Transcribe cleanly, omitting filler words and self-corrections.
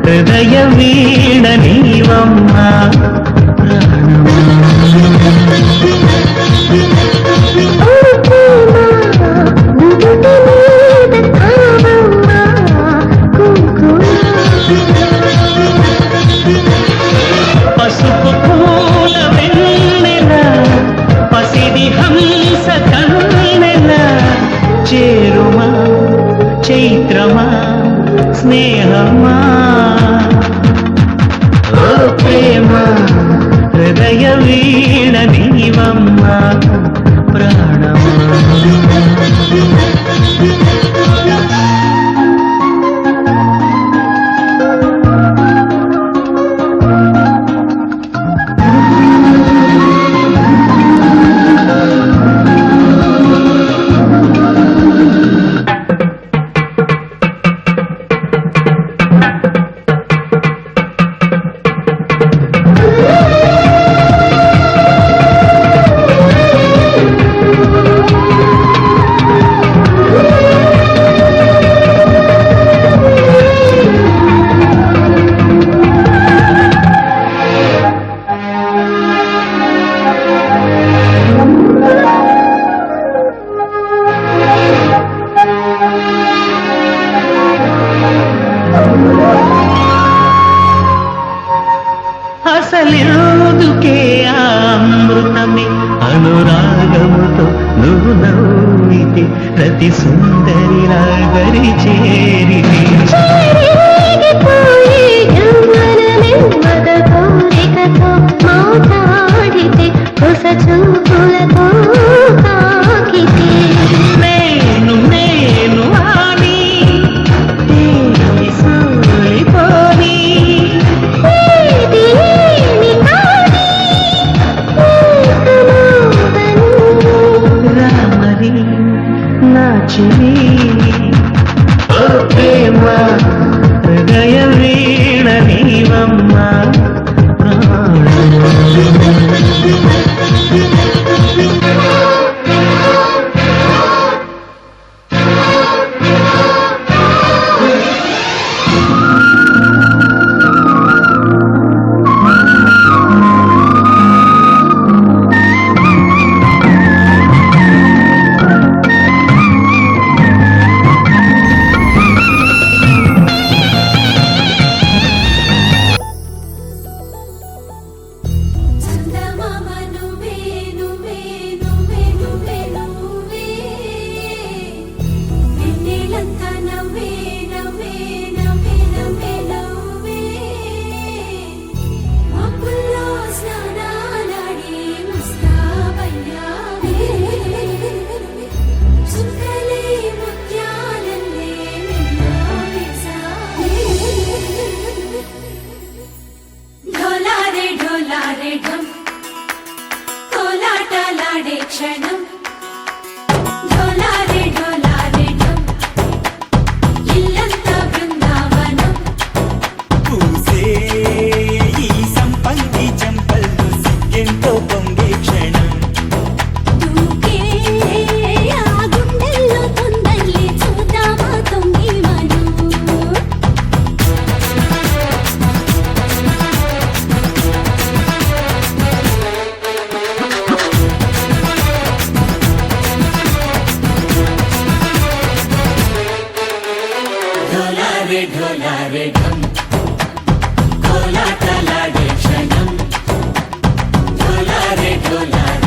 హృదయ వీణ నీవమ్మా పసుపు పూల వెన్నెల పసిడి హంస కన్నెల చేరుమా చైత్రమా స్నేహమా ఓ ప్రేమ హృదయ వీణ నీవమ్మా ప్రాణమా అసలెందుకే అమృతమే అనురాగముతో నువ్వు నవ్వితే ప్రతి సుందరి రాగరి చేరితే నేను నేను అని సోలిపోని రామరి నాచిని ఓ ప్రేమ హృదయ వీణ నీవమ్మా క్షణం ఢోలారే ఢోలారే ఢం ఇల్లంతా బృందావనం పూసే ఈ సంపంగి చంపల్లో సిగ్గెంతో పొంగే క్షణం దూకే ఆ గుండెల్లో తొందల్లి చూద్దామా తొంగి మను ढोलारे ढोलारे ढम कोलाटलाडे क्षणम ढोलारे ढोलारे